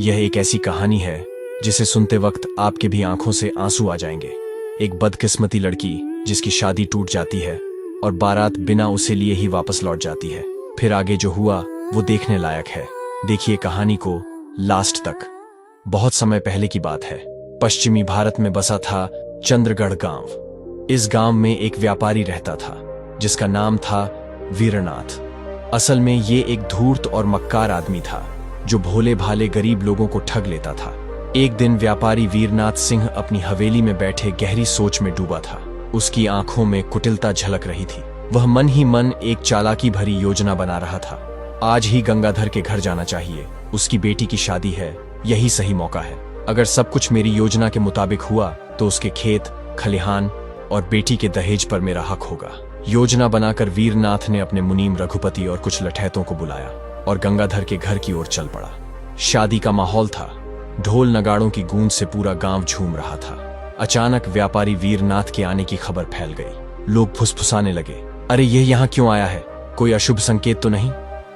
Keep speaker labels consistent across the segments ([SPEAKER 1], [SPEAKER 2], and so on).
[SPEAKER 1] यह एक ऐसी कहानी है जिसे सुनते वक्त आपके भी आंखों से आंसू आ जाएंगे। एक बदकिस्मती लड़की जिसकी शादी टूट जाती है और बारात बिना उसे लिए ही वापस लौट जाती है। फिर आगे जो हुआ वो देखने लायक है। देखिए कहानी को लास्ट तक। बहुत समय पहले की बात है। पश्चिमी भारत में बसा था चंद्रगढ़ गांव। इस गांव में एक व्यापारी रहता था जिसका नाम था वीरनाथ। असल में ये एक धूर्त और मक्कार आदमी था जो भोले भाले गरीब लोगों को ठग लेता था। एक दिन व्यापारी वीरनाथ सिंह अपनी हवेली में बैठे गहरी सोच में डूबा था। उसकी आंखों में कुटिलता झलक रही थी। वह मन ही मन एक चालाकी भरी योजना बना रहा था। आज ही गंगाधर के घर जाना चाहिए, उसकी बेटी की शादी है, यही सही मौका है। अगर सब कुछ मेरी योजना के मुताबिक हुआ तो उसके खेत, खलिहान और बेटी के दहेज पर मेरा हक होगा। योजना बनाकर वीरनाथ ने अपने मुनीम रघुपति और कुछ लठैतों को बुलाया और गंगाधर के घर की ओर चल पड़ा। शादी का माहौल था। ढोल नगाड़ों की गूंज से पूरा गांव झूम रहा था। अचानक व्यापारी वीरनाथ के आने की खबर फैल गई। लोग फुसफुसाने लगे, अरे ये यहाँ क्यों आया है? कोई अशुभ संकेत तो नहीं?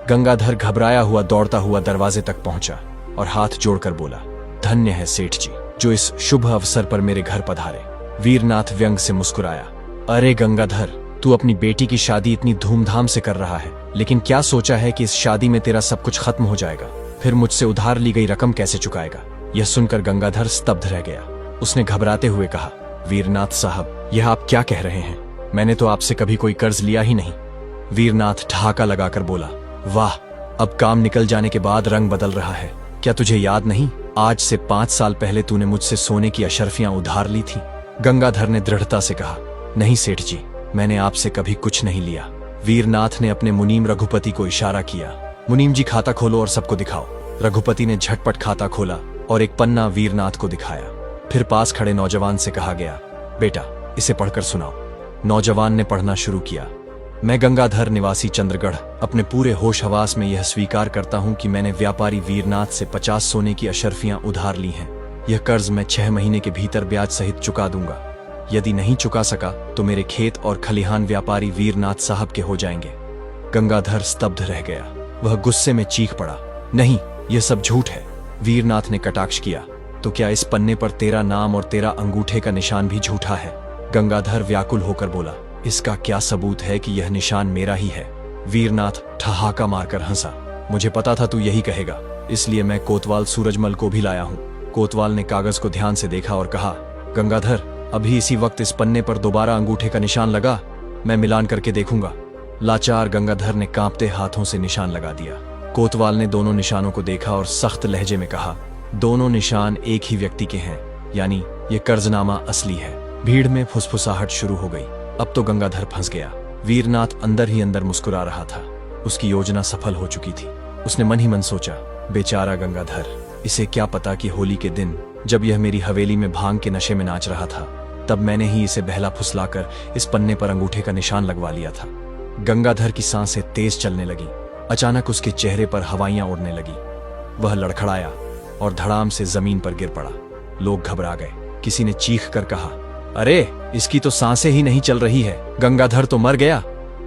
[SPEAKER 1] गंगाधर घबराया हुआ दौड़ता हुआ दरवाजे तक पहुंचा और हाथ जोड़कर बोला, धन्य है सेठ जी जो इस शुभ अवसर पर मेरे घर पधारे। वीरनाथ व्यंग से मुस्कुराया, अरे गंगाधर, तू अपनी बेटी की शादी इतनी धूमधाम से कर रहा है, लेकिन क्या सोचा है कि इस शादी में तेरा सब कुछ खत्म हो जाएगा? फिर मुझसे उधार ली गई रकम कैसे चुकाएगा? यह सुनकर गंगाधर स्तब्ध रह गया। उसने घबराते हुए कहा, वीरनाथ साहब, यह आप क्या कह रहे हैं? मैंने तो आपसे कभी कोई कर्ज लिया ही नहीं। वीरनाथ ठहाका लगाकर बोला, वाह, अब काम निकल जाने के बाद रंग बदल रहा है। क्या तुझे याद नहीं, आज से 5 साल पहले तूने मुझसे सोने की अशर्फियां उधार ली थी? गंगाधर ने दृढ़ता से कहा, नहीं सेठ जी, मैंने आपसे कभी कुछ नहीं लिया। वीरनाथ ने अपने मुनीम रघुपति को इशारा किया, मुनीम जी खाता खोलो और सबको दिखाओ। रघुपति ने झटपट खाता खोला और एक पन्ना वीरनाथ को दिखाया। फिर पास खड़े नौजवान से कहा गया, बेटा इसे पढ़कर सुनाओ। नौजवान ने पढ़ना शुरू किया, मैं गंगाधर निवासी चंद्रगढ़ अपने पूरे होश हवास में यह स्वीकार करता हूं कि मैंने व्यापारी वीरनाथ से 50 सोने की अशर्फियां उधार ली हैं। यह कर्ज मैं 6 महीने के भीतर ब्याज सहित चुका दूंगा। यदि नहीं चुका सका तो मेरे खेत और खलिहान व्यापारी वीरनाथ साहब के हो जाएंगे। गंगाधर स्तब्ध रह गया। वह गुस्से में चीख पड़ा, नहीं, यह सब झूठ है। वीरनाथ ने कटाक्ष किया, तो क्या इस पन्ने पर तेरा नाम और तेरा अंगूठे का निशान भी झूठा है? गंगाधर व्याकुल होकर बोला, इसका क्या सबूत है कि यह निशान मेरा ही है? वीरनाथ ठहाका मारकर हंसा, मुझे पता था तू यही कहेगा, इसलिए मैं कोतवाल सूरजमल को भी लाया हूं। कोतवाल ने कागज को ध्यान से देखा और कहा, गंगाधर, अभी इसी वक्त इस पन्ने पर दोबारा अंगूठे का निशान लगा, मैं मिलान करके देखूंगा। लाचार गंगाधर ने कांपते हाथों से निशान लगा दिया। कोतवाल ने दोनों निशानों को देखा और सख्त लहजे में कहा, दोनों निशान एक ही व्यक्ति के हैं, यानी ये कर्जनामा असली है। भीड़ में फुसफुसाहट शुरू हो गई। अब तो गंगाधर फंस गया। वीरनाथ अंदर ही अंदर मुस्कुरा रहा था। उसकी योजना सफल हो चुकी थी। उसने मन ही मन सोचा, बेचारा गंगाधर, इसे क्या पता कि होली के दिन जब यह मेरी हवेली में भांग के नशे में नाच रहा था, तब मैंने ही इसे बहला फुसलाकर इस पन्ने पर अंगूठे का निशान लगवा लिया था। गंगाधर की सांसें तेज चलने लगी। अचानक उसके चेहरे पर हवाइयां उड़ने लगी। वह लड़खड़ाया और धड़ाम से जमीन पर गिर पड़ा। लोग घबरा गए। किसी ने चीख कर कहा, अरे, इसकी तो सांसें ही नहीं चल रही है, गंगाधर तो मर गया।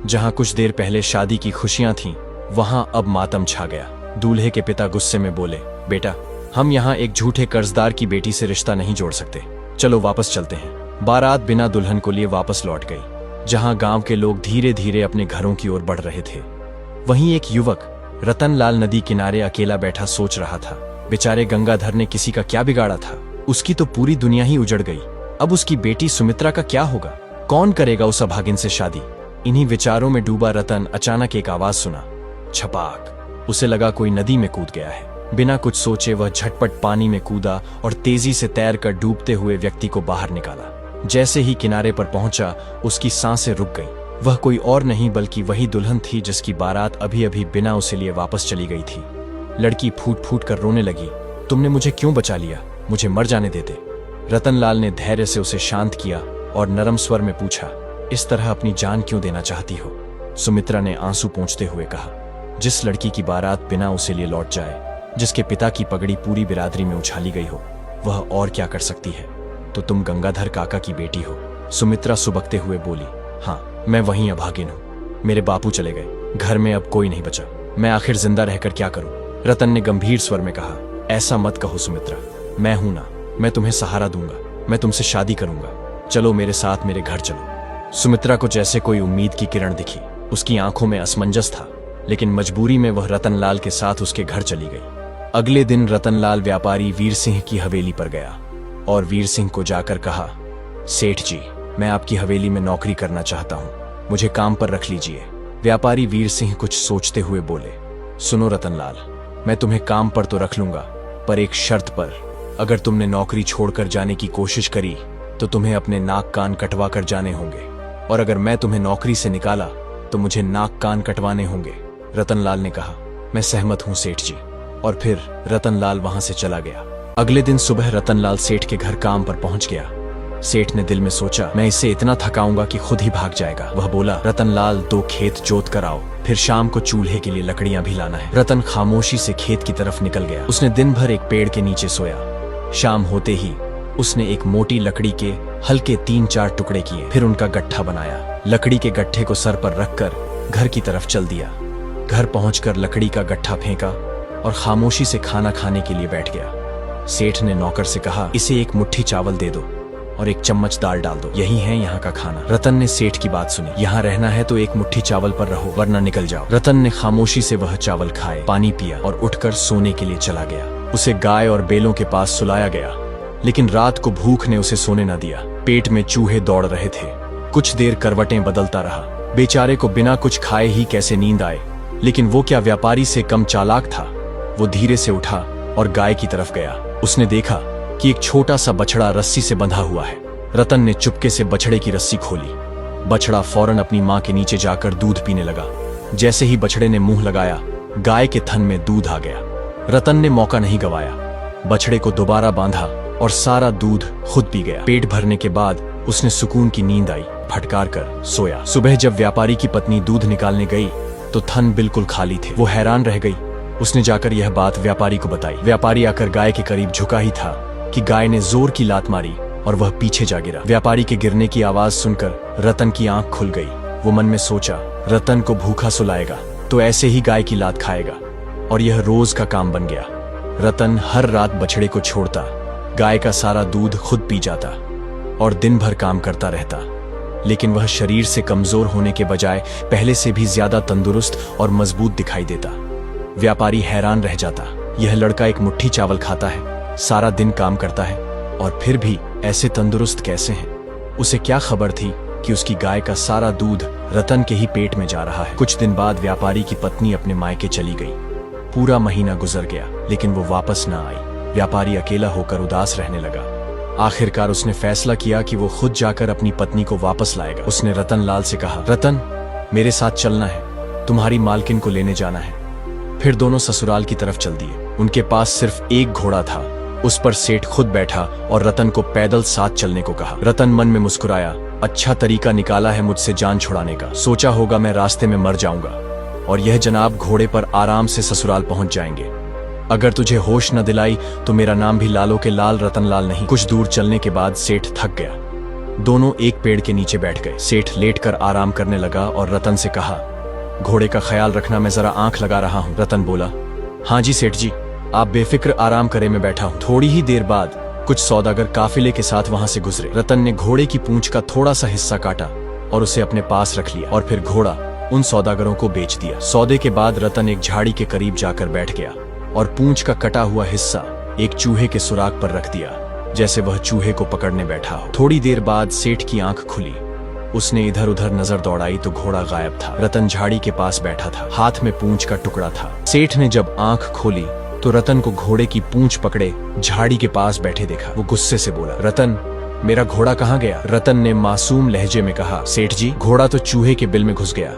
[SPEAKER 1] जहां कुछ देर पहले शादी की खुशियां थीं, वहां अब मातम छा गया। दूल्हे के पिता गुस्से में बोले, बेटा, हम यहाँ एक झूठे कर्जदार की बेटी से रिश्ता नहीं जोड़ सकते। चलो वापस चलते हैं। बारात बिना दुल्हन को लिए वापस लौट गई। जहां गांव के लोग धीरे धीरे अपने घरों की ओर बढ़ रहे थे, वहीं एक युवक रतनलाल नदी किनारे अकेला बैठा सोच रहा था, बेचारे गंगाधर ने किसी का क्या बिगाड़ा था? उसकी तो पूरी दुनिया ही उजड़ गई। अब उसकी बेटी सुमित्रा का क्या होगा? कौन करेगा उस अभागिन से शादी? इन्हीं विचारों में डूबा रतन अचानक एक आवाज सुना, छपाक। उसे लगा कोई नदी में कूद गया है। बिना कुछ सोचे वह झटपट पानी में कूदा और तेजी से तैरकर डूबते हुए व्यक्ति को बाहर निकाला। जैसे ही किनारे पर पहुंचा, उसकी सांसें रुक गईं। वह कोई और नहीं बल्कि वही दुल्हन थी जिसकी बारात अभी अभी बिना उसे लिए वापस चली गई थी। लड़की फूट फूट कर रोने लगी, तुमने मुझे क्यों बचा लिया? मुझे मर जाने देते। रतनलाल ने धैर्य से उसे शांत किया और नरम स्वर में पूछा, इस तरह अपनी जान क्यों देना चाहती हो? सुमित्रा ने आंसू पोंछते हुए कहा, जिस लड़की की बारात बिना उसे लिए लौट जाए, जिसके पिता की पगड़ी पूरी बिरादरी में उछाली गई हो, वह और क्या कर सकती है? तो तुम गंगाधर काका की बेटी हो। सुमित्रा सुबकते हुए बोली, हाँ, मैं वहीं अभागिन हूँ। मेरे बापू चले गए, घर में अब कोई नहीं बचा। मैं आखिर जिंदा रहकर क्या करूं? रतन ने गंभीर स्वर में कहा, ऐसा मत कहो सुमित्रा, मैं हूं ना, मैं तुम्हें सहारा दूंगा, मैं तुमसे शादी करूंगा, चलो मेरे साथ मेरे घर चलो। सुमित्रा को जैसे कोई उम्मीद की किरण दिखी। उसकी आंखों में असमंजस था, लेकिन मजबूरी में वह रतनलाल के साथ उसके घर चली गई। अगले दिन रतनलाल व्यापारी वीर सिंह की हवेली पर गया और वीर सिंह को जाकर कहा, सेठ जी, मैं आपकी हवेली में नौकरी करना चाहता हूं, मुझे काम पर रख लीजिए। व्यापारी वीर सिंह कुछ सोचते हुए बोले, सुनो रतनलाल, मैं तुम्हें काम पर तो रख लूंगा, पर एक शर्त पर। अगर तुमने नौकरी छोड़कर जाने की कोशिश करी तो तुम्हें अपने नाक कान कटवा कर जाने होंगे, और अगर मैं तुम्हें नौकरी से निकाला तो मुझे नाक कान कटवाने होंगे। रतनलाल ने कहा, मैं सहमत हूं सेठ जी, और फिर रतनलाल वहां से चला गया। अगले दिन सुबह रतनलाल सेठ के घर काम पर पहुंच गया। सेठ ने दिल में सोचा, मैं इसे इतना थकाऊंगा कि खुद ही भाग जाएगा। वह बोला, रतनलाल 2 खेत जोत कर आओ, फिर शाम को चूल्हे के लिए लकड़ियां भी लाना है। रतन खामोशी से खेत की तरफ निकल गया। उसने दिन भर एक पेड़ के नीचे सोया। शाम होते ही उसने एक मोटी लकड़ी के हल्के 3-4 टुकड़े किए, फिर उनका गट्ठा बनाया। लकड़ी के गट्ठे को सर पर रखकर घर की तरफ चल दिया। घर पहुंचकर लकड़ी का गट्ठा फेंका और खामोशी से खाना खाने के लिए बैठ गया। सेठ ने नौकर से कहा, इसे 1 मुट्ठी चावल दे दो और 1 चम्मच दाल डाल दो, यही है यहाँ का खाना। रतन ने सेठ की बात सुनी। यहाँ रहना है तो 1 मुट्ठी चावल पर रहो, वरना निकल जाओ। रतन ने खामोशी से वह चावल खाए, पानी पिया और उठकर सोने के लिए चला गया। उसे गाय और बैलों के पास सुलाया गया, लेकिन रात को भूख ने उसे सोने न दिया। पेट में चूहे दौड़ रहे थे। कुछ देर करवटें बदलता रहा। बेचारे को बिना कुछ खाए ही कैसे नींद आए, लेकिन वो क्या व्यापारी से कम चालाक था। वो धीरे से उठा और गाय की तरफ गया। उसने देखा कि एक छोटा सा बछड़ा रस्सी से बंधा हुआ है। रतन ने चुपके से बछड़े की रस्सी खोली। बछड़ा फौरन अपनी मां के नीचे जाकर दूध पीने लगा। जैसे ही बछड़े ने मुंह लगाया, गाय के थन में दूध आ गया। रतन ने मौका नहीं गवाया, बछड़े को दोबारा बांधा और सारा दूध खुद पी गया। पेट भरने के बाद उसने सुकून की नींद आई, फटकार कर सोया। सुबह जब व्यापारी की पत्नी दूध निकालने गई तो थन बिल्कुल खाली थे। वो हैरान रह गई। उसने जाकर यह बात व्यापारी को बताई। व्यापारी आकर गाय के करीब झुका ही था कि गाय ने जोर की लात मारी और वह पीछे जा गिरा। व्यापारी के गिरने की आवाज सुनकर रतन की आंख खुल गई। वो मन में सोचा, रतन को भूखा सुलाएगा तो ऐसे ही गाय की लात खाएगा, और यह रोज का काम बन गया। रतन हर रात बछड़े को छोड़ता, गाय का सारा दूध खुद पी जाता और दिन भर काम करता रहता। लेकिन वह शरीर से कमजोर होने के बजाय पहले से भी ज्यादा तंदुरुस्त और मजबूत दिखाई देता। व्यापारी हैरान रह जाता, यह लड़का 1 मुट्ठी चावल खाता है, सारा दिन काम करता है और फिर भी ऐसे तंदुरुस्त कैसे हैं? उसे क्या खबर थी कि उसकी गाय का सारा दूध रतन के ही पेट में जा रहा है। कुछ दिन बाद व्यापारी की पत्नी अपने मायके चली गई। पूरा महीना गुजर गया, लेकिन वो वापस न आई। व्यापारी अकेला होकर उदास रहने लगा। आखिरकार उसने फैसला किया कि वो खुद जाकर अपनी पत्नी को वापस लाएगा। उसने रतनलाल से कहा, रतन, मेरे साथ चलना है, तुम्हारी मालकिन को लेने जाना है। फिर दोनों ससुराल की तरफ चल दिए। उनके पास सिर्फ 1 घोड़ा था। उस पर सेठ खुद बैठा और रतन को पैदल साथ चलने को कहा। रतन मन में मुस्कुराया, अच्छा तरीका निकाला है मुझसे जान छुड़ाने का। सोचा होगा मैं रास्ते में मर जाऊंगा और यह जनाब घोड़े पर आराम से ससुराल पहुंच जाएंगे। अगर तुझे होश न दिलाई तो मेरा नाम भी लालो के लाल रतनलाल नहीं। कुछ दूर चलने के बाद सेठ थक गया। दोनों एक पेड़ के नीचे बैठ गए। सेठ लेटकर आराम करने लगा और रतन से कहा, घोड़े का ख्याल रखना, मैं जरा आंख लगा रहा हूँ। रतन बोला, हाँ जी सेठ जी, आप बेफिक्र आराम करे, मैं बैठा हूँ। थोड़ी ही देर बाद कुछ सौदागर काफिले के साथ वहां से गुजरे। रतन ने घोड़े की पूंछ का थोड़ा सा हिस्सा काटा और उसे अपने पास रख लिया और फिर घोड़ा उन सौदागरों को बेच दिया। सौदे के बाद रतन एक झाड़ी के करीब जाकर बैठ गया और पूंछ का कटा हुआ हिस्सा एक चूहे के सुराग पर रख दिया, जैसे वह चूहे को पकड़ने बैठा हो। थोड़ी देर बाद सेठ की आंख खुली। उसने इधर उधर नजर दौड़ाई तो घोड़ा गायब था। रतन झाड़ी के पास बैठा था, हाथ में पूंछ का टुकड़ा था। सेठ ने जब आंख खोली तो रतन को घोड़े की पूंछ पकड़े झाड़ी के पास बैठे देखा। वो गुस्से से बोला, रतन, मेरा घोड़ा कहाँ गया? रतन ने मासूम लहजे में कहा, सेठ जी, घोड़ा तो चूहे के बिल में घुस गया।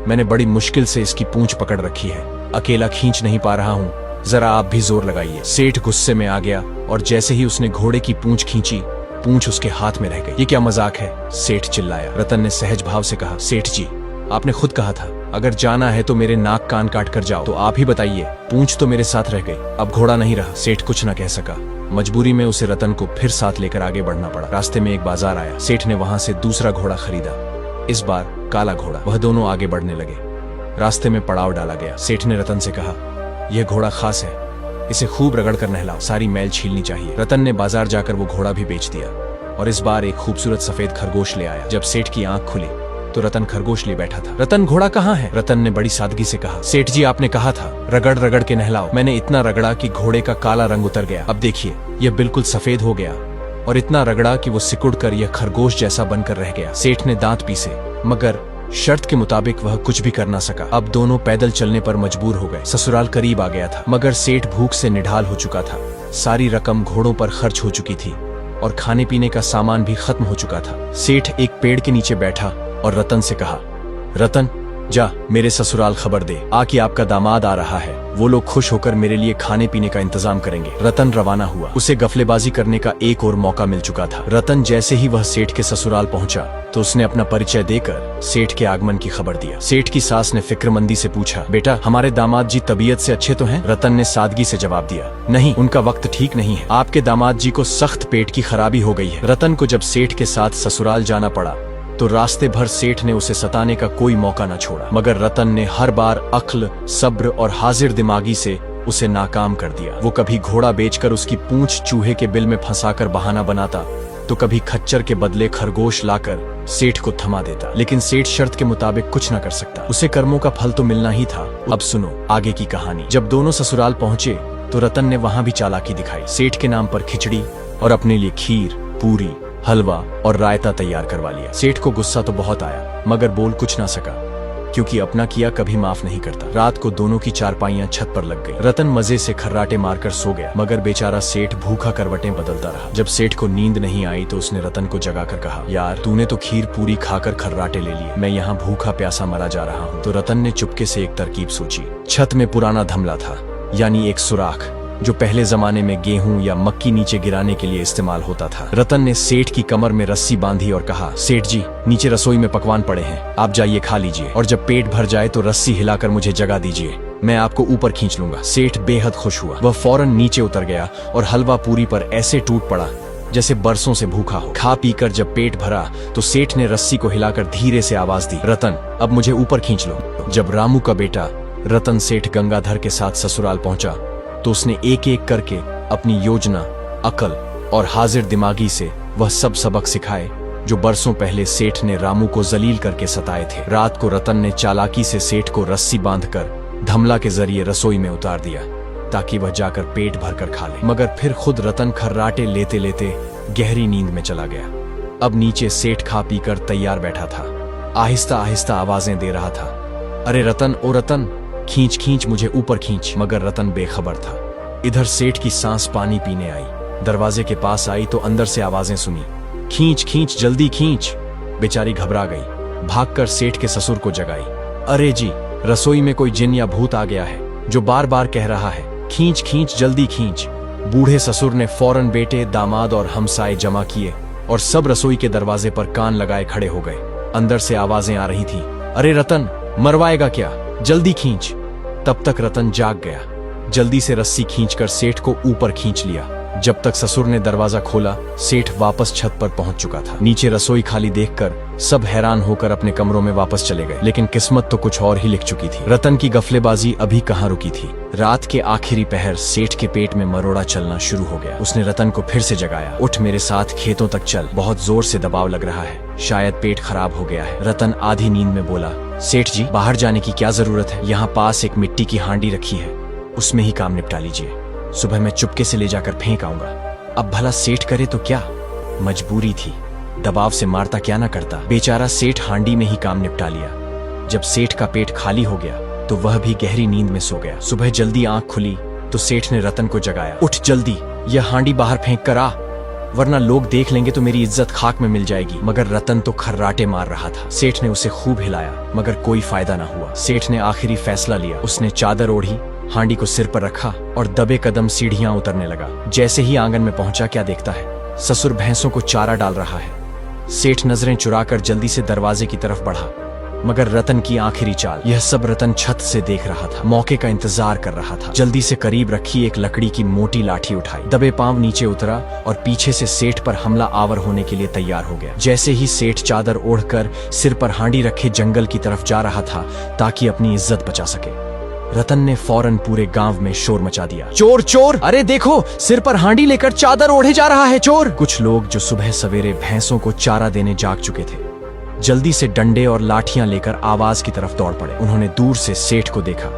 [SPEAKER 1] मैंने बड़ी मुश्किल से इसकी पूंछ पकड़ रखी है, अकेला खींच नहीं पा रहा हूँ, जरा आप भी जोर लगाइए। सेठ गुस्से में आ गया और जैसे ही उसने घोड़े की पूंछ खींची, पूंछ उसके हाथ में रह गई। ये क्या मजाक है? सेठ चिल्लाया। रतन ने सहज भाव से कहा, सेठ जी, आपने खुद कहा था अगर जाना है तो मेरे नाक कान काट कर जाओ, तो आप ही बताइए, पूंछ तो मेरे साथ रह गई, अब घोड़ा नहीं रहा। सेठ कुछ न कह सका। मजबूरी में उसे रतन को फिर साथ लेकर आगे बढ़ना पड़ा। रास्ते में एक बाजार आया। सेठ ने वहां से दूसरा घोड़ा खरीदा, इस बार काला घोड़ा। वह दोनों आगे बढ़ने लगे। रास्ते में पड़ाव डाला गया। सेठ ने रतन से कहा, यह घोड़ा खास है, इसे खूब रगड़ कर नहलाओ, सारी मैल छीलनी चाहिए। रतन ने बाजार जाकर वो घोड़ा भी बेच दिया और इस बार एक खूबसूरत सफेद खरगोश ले आया। जब सेठ की आंख खुली तो रतन खरगोश लिए बैठा था। रतन, घोड़ा कहाँ है? रतन ने बड़ी सादगी से कहा, सेठ जी आपने कहा था रगड़ रगड़ के नहलाओ। मैंने इतना रगड़ा कि घोड़े का काला रंग उतर गया। अब देखिए यह बिल्कुल सफेद हो गया और इतना रगड़ा कि वो सिकुड़ कर यह खरगोश जैसा बनकर रह गया। सेठ ने दांत पीसे मगर शर्त के मुताबिक वह कुछ भी कर ना सका। अब दोनों पैदल चलने पर मजबूर हो गए। ससुराल करीब आ गया था मगर सेठ भूख से निढाल हो चुका था। सारी रकम घोड़ों पर खर्च हो चुकी थी और खाने पीने का सामान भी खत्म हो चुका था। सेठ एक पेड़ के नीचे बैठा और रतन से कहा, रतन जा मेरे ससुराल खबर दे आ कि आपका दामाद आ रहा है। वो लोग खुश होकर मेरे लिए खाने पीने का इंतजाम करेंगे। रतन रवाना हुआ। उसे गफलेबाजी करने का एक और मौका मिल चुका था। रतन जैसे ही वह सेठ के ससुराल पहुंचा तो उसने अपना परिचय देकर सेठ के आगमन की खबर दिया। सेठ की सास ने फिक्रमंदी से पूछा, बेटा हमारे दामाद जी तबीयत से अच्छे तो हैं? रतन ने सादगी से जवाब दिया, नहीं, उनका वक्त ठीक नहीं है। आपके दामाद जी को सख्त पेट की खराबी हो गई है। रतन को जब सेठ के साथ ससुराल जाना पड़ा तो रास्ते भर सेठ ने उसे सताने का कोई मौका न छोड़ा मगर रतन ने हर बार अक्ल, सब्र और हाजिर दिमागी से उसे नाकाम कर दिया। वो कभी घोड़ा बेचकर उसकी पूंछ चूहे के बिल में फंसाकर बहाना बनाता तो कभी खच्चर के बदले खरगोश लाकर सेठ को थमा देता। लेकिन सेठ शर्त के मुताबिक कुछ न कर सकता। उसे कर्मों का फल तो मिलना ही था। अब सुनो आगे की कहानी। जब दोनों ससुराल पहुंचे तो रतन ने वहां भी चालाकी दिखाई। सेठ के नाम पर खिचड़ी और अपने लिए खीर, पूरी, हलवा और रायता तैयार करवा लिया। सेठ को गुस्सा तो बहुत आया मगर बोल कुछ ना सका क्योंकि अपना किया कभी माफ नहीं करता। रात को दोनों की चारपाइयां छत पर लग गई। रतन मजे से खर्राटे मारकर सो गया मगर बेचारा सेठ भूखा करवटें बदलता रहा। जब सेठ को नींद नहीं आई तो उसने रतन को जगाकर कहा, यार तूने तो खीर पूरी खाकर खर्राटे ले लिए, मैं यहाँ भूखा प्यासा मरा जा रहा हूँ। तो रतन ने चुपके से एक तरकीब सोची। छत में पुराना धमला था यानी एक सुराख जो पहले जमाने में गेहूं या मक्की नीचे गिराने के लिए इस्तेमाल होता था। रतन ने सेठ की कमर में रस्सी बांधी और कहा, सेठ जी नीचे रसोई में पकवान पड़े हैं, आप जाइए खा लीजिए और जब पेट भर जाए तो रस्सी हिलाकर मुझे जगा दीजिए, मैं आपको ऊपर खींच लूंगा। सेठ बेहद खुश हुआ। वह फौरन नीचे उतर गया और हलवा पूरी पर ऐसे टूट पड़ा जैसे बरसों से भूखा हो। खा पीकर जब पेट भरा तो सेठ ने रस्सी को हिलाकर धीरे से आवाज दी, रतन अब मुझे ऊपर खींच लो। जब रामू का बेटा रतन सेठ गंगाधर के साथ ससुराल पहुंचा तो उसने एक एक करके अपनी योजना, अकल और हाजिर दिमागी से वह सब सबक सिखाए जो बरसों पहले सेठ ने रामू को जलील करके सताए थे। रात को रतन ने चालाकी से सेठ को रस्सी बांधकर धमला के जरिए रसोई में उतार दिया ताकि वह जाकर पेट भरकर खा ले मगर फिर खुद रतन खर्राटे लेते लेते गहरी नींद में चला गया। अब नीचे सेठ खा पीकर तैयार बैठा था। आहिस्ता आहिस्ता आवाजें दे रहा था, अरे रतन, ओ रतन, खींच खींच मुझे ऊपर खींच। मगर रतन बेखबर था। इधर सेठ की सांस पानी पीने आई। दरवाजे के पास आई तो अंदर से आवाजें सुनी, खींच खींच जल्दी खींच। बेचारी घबरा गई, भागकर सेठ के ससुर को जगाई। अरे जी, रसोई में कोई जिन या भूत आ गया है जो बार बार कह रहा है, खींच खींच जल्दी खींच। बूढ़े ससुर ने फौरन बेटे, दामाद और हमसाए जमा किए और सब रसोई के दरवाजे पर कान लगाए खड़े हो गए। अंदर से आवाजें आ रही थी, अरे रतन, मरवाएगा क्या, जल्दी खींच। तब तक रतन जाग गया। जल्दी से रस्सी खींचकर सेठ को ऊपर खींच लिया। जब तक ससुर ने दरवाजा खोला सेठ वापस छत पर पहुंच चुका था। नीचे रसोई खाली देखकर सब हैरान होकर अपने कमरों में वापस चले गए। लेकिन किस्मत तो कुछ और ही लिख चुकी थी। रतन की गफलेबाजी अभी कहाँ रुकी थी। रात के आखिरी पहर सेठ के पेट में मरोड़ा चलना शुरू हो गया। उसने रतन को फिर से जगाया, उठ मेरे साथ खेतों तक चल, बहुत जोर से दबाव लग रहा है, शायद पेट खराब हो गया है। रतन आधी नींद में बोला, सेठ जी बाहर जाने की क्या जरूरत है, यहाँ पास एक मिट्टी की हांडी रखी है, उसमें ही काम निपटा लीजिए, सुबह मैं चुपके से ले जाकर फेंक आऊंगा। अब भला सेठ करे तो क्या, मजबूरी थी, दबाव से मारता क्या ना करता। बेचारा सेठ हांडी में ही काम निपटा लिया। जब सेठ का पेट खाली हो गया तो वह भी गहरी नींद में सो गया। सुबह जल्दी आंख खुली तो सेठ ने रतन को जगाया, उठ जल्दी, यह हांडी बाहर फेंक कर आ, वरना लोग देख लेंगे तो मेरी इज्जत खाक में मिल जाएगी। मगर रतन तो खर्राटे मार रहा था। सेठ ने उसे खूब हिलाया मगर कोई फायदा ना हुआ। सेठ ने आखिरी फैसला लिया। उसने चादर ओढ़ी, हांडी को सिर पर रखा और दबे कदम सीढ़ियां उतरने लगा। जैसे ही आंगन में पहुंचा क्या देखता है, ससुर भैंसों को चारा डाल रहा है। सेठ नजरें चुराकर जल्दी से दरवाजे की तरफ बढ़ा मगर रतन की आखिरी चाल, यह सब रतन छत से देख रहा था, मौके का इंतजार कर रहा था। जल्दी से करीब रखी एक लकड़ी की मोटी लाठी उठाई, दबे पांव नीचे उतरा और पीछे से सेठ पर हमला आवर होने के लिए तैयार हो गया। जैसे ही सेठ चादर ओढ़कर सिर पर हांडी रखे जंगल की तरफ जा रहा था ताकि अपनी इज्जत बचा सके, रतन ने फौरन पूरे गांव में शोर मचा दिया। चोर चोर, अरे देखो, सिर पर हांडी लेकर चादर ओढ़े जा रहा है चोर। कुछ लोग जो सुबह सवेरे भैंसों को चारा देने जाग चुके थे, जल्दी से डंडे और लाठियां लेकर आवाज की तरफ दौड़ पड़े। उन्होंने दूर से सेठ को देखा,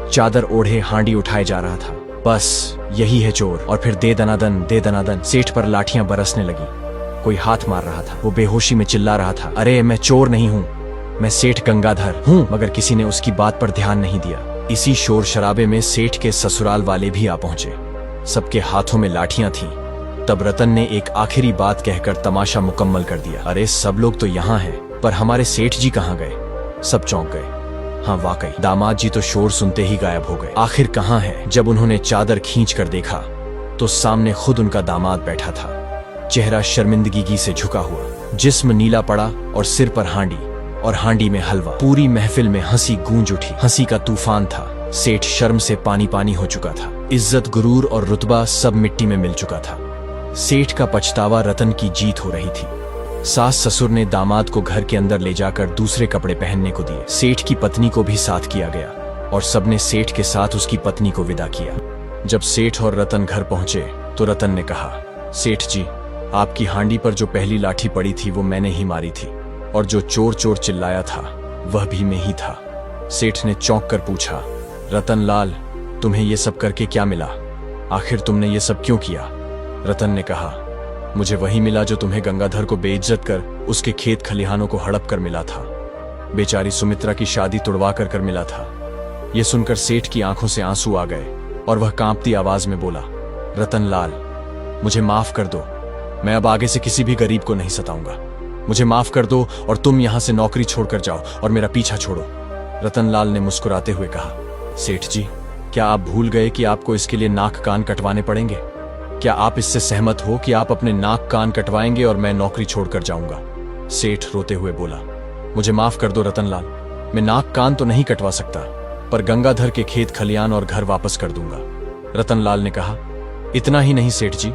[SPEAKER 1] चादर ओढ़े हांडी उठाए जा रहा था। बस यही है चोर। और फिर दे दनादन सेठ पर लाठियां बरसने लगी। कोई हाथ मार रहा था। वो बेहोशी में चिल्ला रहा था, अरे मैं चोर नहीं हूँ, मैं सेठ गंगाधर हूँ। मगर किसी ने उसकी बात पर ध्यान नहीं दिया। इसी शोर शराबे में सेठ के ससुराल वाले भी आ पहुंचे। सबके हाथों में लाठियां थीं। तब रतन ने एक आखिरी बात कहकर तमाशा मुकम्मल कर दिया, अरे सब लोग तो यहाँ हैं, पर हमारे सेठ जी कहाँ गए? सब चौंक गए। हाँ वाकई, दामाद जी तो शोर सुनते ही गायब हो गए। आखिर कहाँ है? जब उन्होंने चादर खींच कर देखा तो सामने खुद उनका दामाद बैठा था, चेहरा शर्मिंदगी से झुका हुआ, जिस्म नीला पड़ा और सिर पर हांडी और हांडी में हलवा। पूरी महफिल में हंसी गूंज उठी। हंसी का तूफान था। सेठ शर्म से पानी पानी हो चुका था। इज्जत, गुरूर और रुतबा सब मिट्टी में मिल चुका था। सेठ का पछतावा रतन की जीत हो रही थी। सास ससुर ने दामाद को घर के अंदर ले जाकर दूसरे कपड़े पहनने को दिए। सेठ की पत्नी को भी साथ किया गया और सबने सेठ के साथ उसकी पत्नी को विदा किया। जब सेठ और रतन घर पहुंचे तो रतन ने कहा, सेठ जी, आपकी हांडी पर जो पहली लाठी पड़ी थी वो मैंने ही मारी थी, और जो चोर चोर चिल्लाया था वह भी मैं ही था। सेठ ने चौंक कर पूछा, रतन लाल, तुम्हें ये सब करके क्या मिला? आखिर तुमने ये सब क्यों किया? रतन ने कहा, मुझे वही मिला जो तुम्हें गंगाधर को बेइज्जत कर उसके खेत खलिहानों को हड़प कर मिला था। बेचारी सुमित्रा की शादी तुड़वा कर मिला था। यह सुनकर सेठ की आंखों से आंसू आ गए और वह कांपती आवाज में बोला, रतन लाल, मुझे माफ कर दो, मैं अब आगे से किसी भी गरीब को नहीं सताऊंगा। मुझे माफ कर दो और तुम यहां से नौकरी छोड़कर जाओ और मेरा पीछा छोड़ो। रतन लाल ने मुस्कुराते हुए कहा, सेठ जी, क्या आप भूल गए कि आपको इसके लिए नाक कान कटवाने पड़ेंगे? क्या आप इससे सहमत हो कि आप अपने नाक कान कटवाएंगे और मैं नौकरी छोड़कर जाऊंगा? सेठ रोते हुए बोला, मुझे माफ कर दो रतन लाल, मैं नाक कान तो नहीं कटवा सकता, पर गंगाधर के खेत खलियान और घर वापस कर दूंगा। रतन लाल ने कहा, इतना ही नहीं सेठ जी,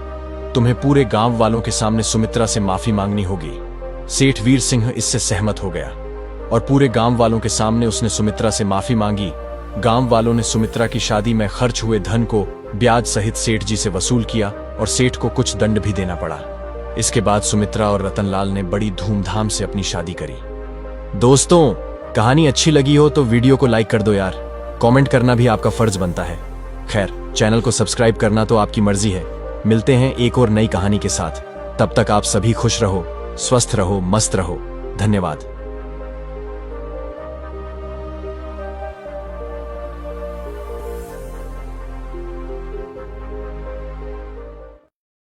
[SPEAKER 1] तुम्हें पूरे गांव वालों के सामने सुमित्रा से माफी मांगनी होगी। सेठ वीर सिंह इससे सहमत हो गया और पूरे गांव वालों के सामने उसने सुमित्रा से माफी मांगी। गांव वालों ने सुमित्रा की शादी में खर्च हुए धन को ब्याज सहित सेठ जी से वसूल किया और सेठ को कुछ दंड भी देना पड़ा। इसके बाद सुमित्रा और रतनलाल ने बड़ी धूमधाम से अपनी शादी करी। दोस्तों, कहानी अच्छी लगी हो तो वीडियो को लाइक कर दो यार। कमेंट करना भी आपका फर्ज बनता है। खैर, चैनल को सब्सक्राइब करना तो आपकी मर्जी है। मिलते हैं एक और नई कहानी के साथ। तब तक आप सभी खुश रहो, स्वस्थ रहो, मस्त रहो। धन्यवाद।